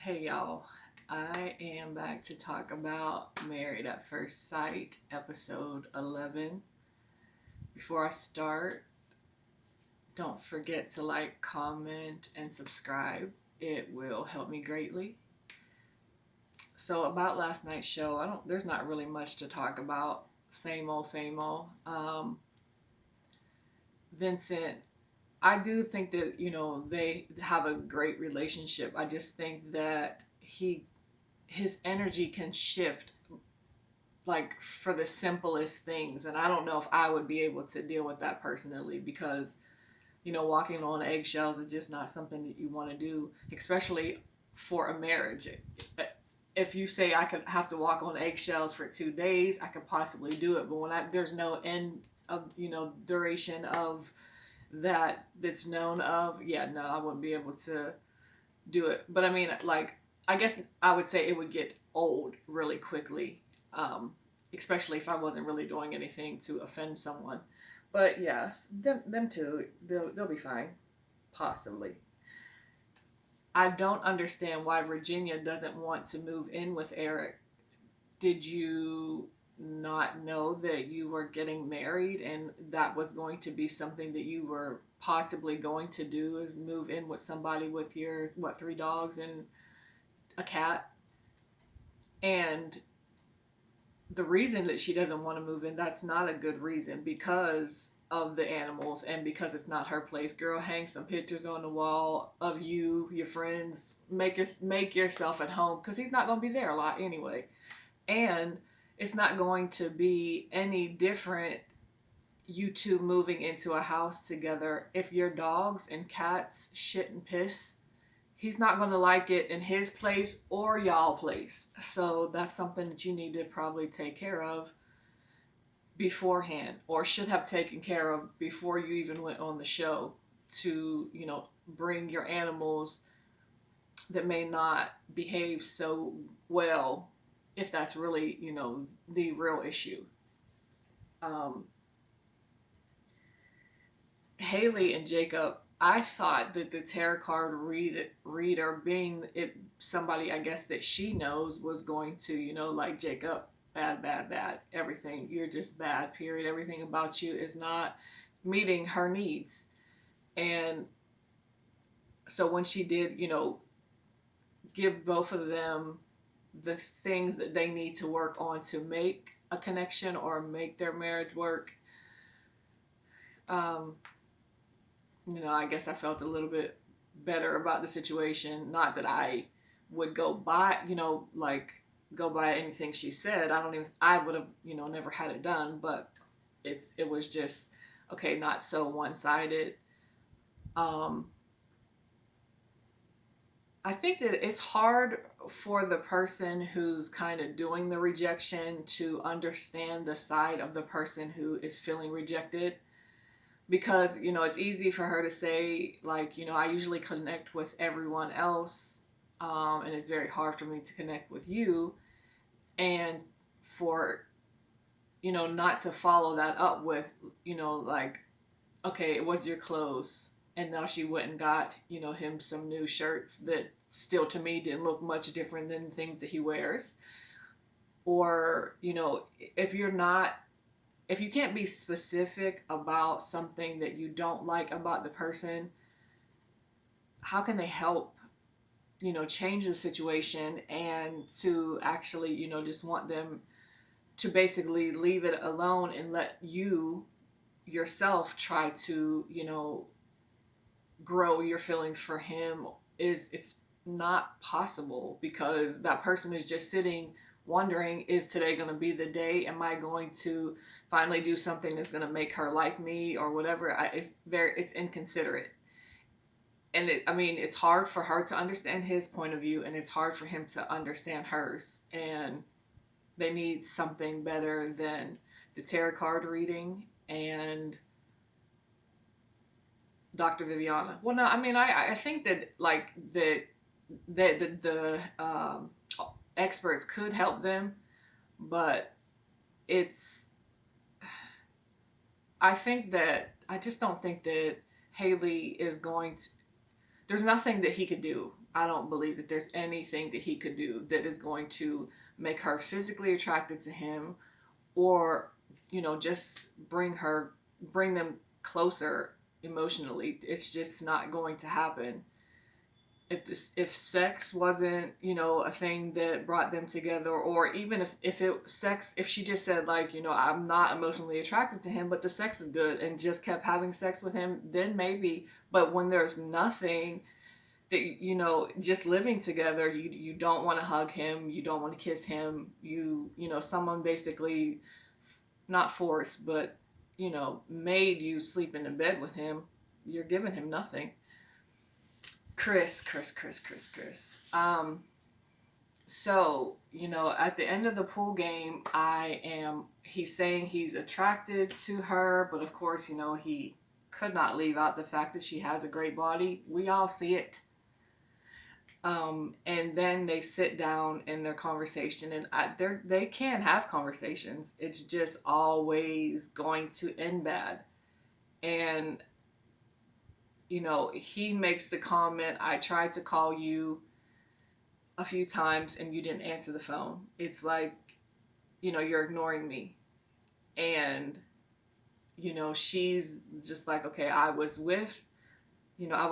Hey y'all, I am back to talk about Married at First Sight, episode 11. Before I start, don't forget to like, comment, and subscribe. It will help me greatly. So about last night's show, there's not really much to talk about. Same old, same old. Vincent, I do think that, they have a great relationship. I just think that his energy can shift like for the simplest things, and I don't know if I would be able to deal with that personally because walking on eggshells is just not something that you want to do, especially for a marriage. If you say I could have to walk on eggshells for 2 days, I could possibly do it, but there's no end of duration of that's known of, yeah, no, I wouldn't be able to do it. But I mean, like, I guess I would say it would get old really quickly, um, especially if I wasn't really doing anything to offend someone. But yes, them two, they'll be fine, possibly. I don't understand why Virginia doesn't want to move in with Eric. Did you not know that you were getting married and that was going to be something that you were possibly going to do, is move in with somebody with your three dogs and a cat? And the reason that she doesn't want to move in, that's not a good reason because of the animals and because it's not her place. Girl, hang some pictures on the wall of you, your friends, make yourself at home, because he's not going to be there a lot anyway. And it's not going to be any different, you two moving into a house together, if your dogs and cats shit and piss. He's not going to like it in his place or y'all place. So that's something that you need to probably take care of beforehand, or should have taken care of before you even went on the show, to bring your animals that may not behave so well, if that's really the real issue. um, Haley and Jacob, I thought that the tarot card reader, being it somebody I guess that she knows, was going to, like, Jacob, bad, bad, bad, everything. You're just bad, period. Everything about you is not meeting her needs. And so when she did, give both of them the things that they need to work on to make a connection or make their marriage work, um, I guess I felt a little bit better about the situation. Not that I would go by, like, go by anything she said. I would have, never had it done, but it was just, okay, not so one sided. Um, I think that it's hard for the person who's kind of doing the rejection to understand the side of the person who is feeling rejected, because it's easy for her to say, like, I usually connect with everyone else, and it's very hard for me to connect with you, and for not to follow that up with, like, okay, it was your clothes, and now she went and got him some new shirts that still to me didn't look much different than things that he wears. Or if you're not, if you can't be specific about something that you don't like about the person, how can they help, change the situation, and to actually, just want them to basically leave it alone and let you yourself try to, grow your feelings for him? It's not possible, because that person is just sitting wondering, is today going to be the day? Am I going to finally do something that's going to make her like me or whatever? It's inconsiderate. And I mean, it's hard for her to understand his point of view, and it's hard for him to understand hers. And they need something better than the tarot card reading and Dr. Viviana. Well, no, I mean, I think that, like, the experts could help them, but it's, I just don't think that Haley is going to, there's nothing that he could do. I don't believe that there's anything that he could do that is going to make her physically attracted to him, or, just bring them closer emotionally. It's just not going to happen. If sex wasn't, a thing that brought them together, or even if she just said, like, I'm not emotionally attracted to him, but the sex is good, and just kept having sex with him, then maybe. But when there's nothing, that, just living together, you don't want to hug him, you don't want to kiss him, someone basically, not forced, but, made you sleep in the bed with him, you're giving him nothing. Chris. So, at the end of the pool game, he's saying he's attracted to her, but of course, he could not leave out the fact that she has a great body. We all see it. And then they sit down in their conversation, and they can have conversations. It's just always going to end bad. And he makes the comment, I tried to call you a few times and you didn't answer the phone. It's like, you're ignoring me. And, she's just like, okay, I was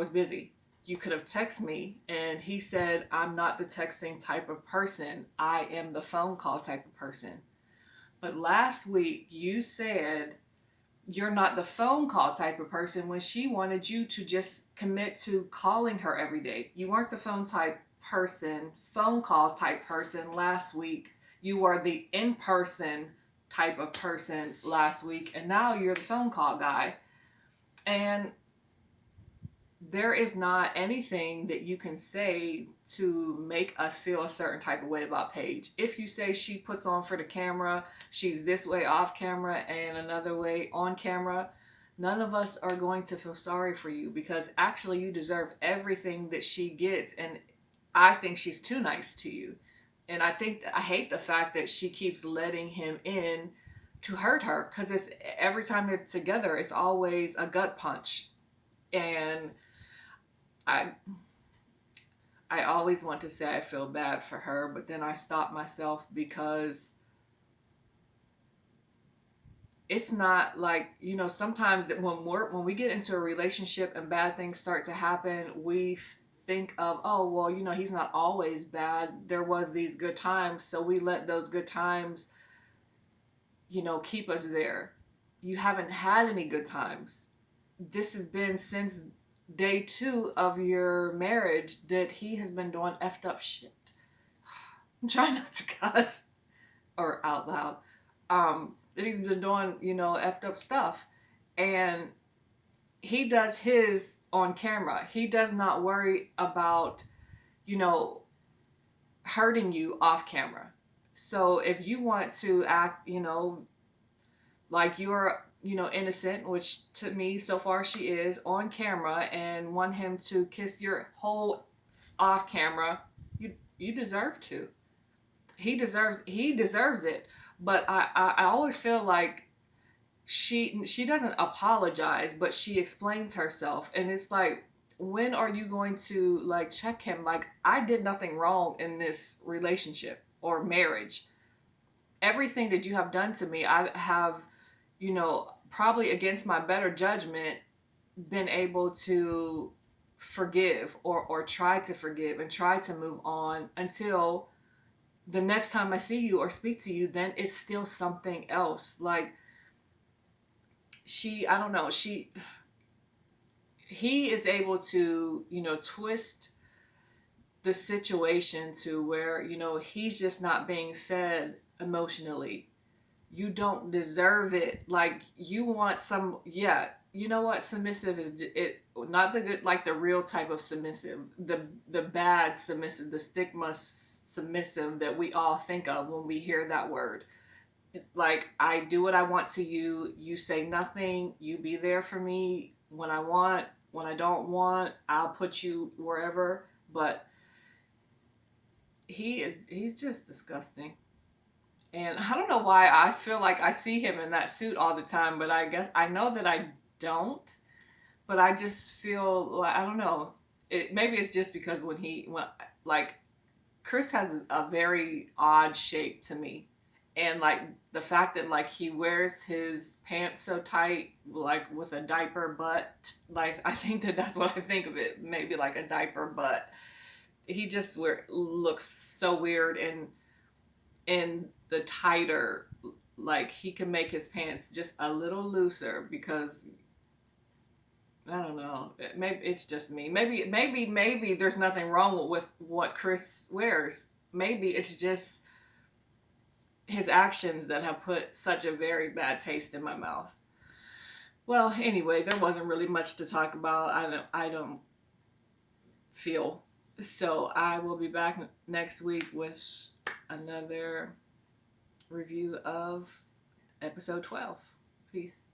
busy. You could have texted me. And he said, I'm not the texting type of person. I am the phone call type of person. But last week you said you're not the phone call type of person when she wanted you to just commit to calling her every day. You weren't the phone call type person last week. You were the in-person type of person last week, and now you're the phone call guy. And there is not anything that you can say to make us feel a certain type of way about Paige. If you say she puts on for the camera, she's this way off camera and another way on camera, none of us are going to feel sorry for you, because actually you deserve everything that she gets. And I think she's too nice to you. And I hate the fact that she keeps letting him in to hurt her, because it's every time they're together, it's always a gut punch. And I always want to say I feel bad for her, but then I stop myself, because it's not like, sometimes that when we get into a relationship and bad things start to happen, we think of, oh, well, he's not always bad. There was these good times, so we let those good times, keep us there. You haven't had any good times. This has been since day 2 of your marriage that he has been doing effed up shit. I'm trying not to cuss or out loud. That he's been doing, effed up stuff. And he does his on camera. He does not worry about, hurting you off camera. So if you want to act, like you're, innocent, which to me so far she is on camera, and want him to kiss your whole off camera, you deserve to. He deserves it. But I always feel like she doesn't apologize, but she explains herself. And it's like, when are you going to, like, check him? Like, I did nothing wrong in this relationship or marriage. Everything that you have done to me, I have, probably against my better judgment, been able to forgive, or try to forgive and try to move on, until the next time I see you or speak to you, then it's still something else. Like, I don't know, he is able to, twist the situation to where, he's just not being fed emotionally. You don't deserve it. Like, you want you know what? Submissive is it, not the good, like the real type of submissive, the bad submissive, the stigma submissive that we all think of when we hear that word. Like, I do what I want to you. You say nothing. You be there for me when I want. When I don't want, I'll put you wherever. But he's just disgusting. And I don't know why I feel like I see him in that suit all the time, but I guess I know that I don't. But I just feel like, I don't know. maybe it's just because like Chris has a very odd shape to me. And like the fact that like he wears his pants so tight, like with a diaper butt, like I think that's what I think of it. Maybe like a diaper butt. He just looks so weird, and the tighter, like he can make his pants just a little looser because I don't know. Maybe it's just me. Maybe there's nothing wrong with what Chris wears. Maybe it's just his actions that have put such a very bad taste in my mouth. Well, anyway, there wasn't really much to talk about. I don't feel. So I will be back next week with another review of episode 12. Peace.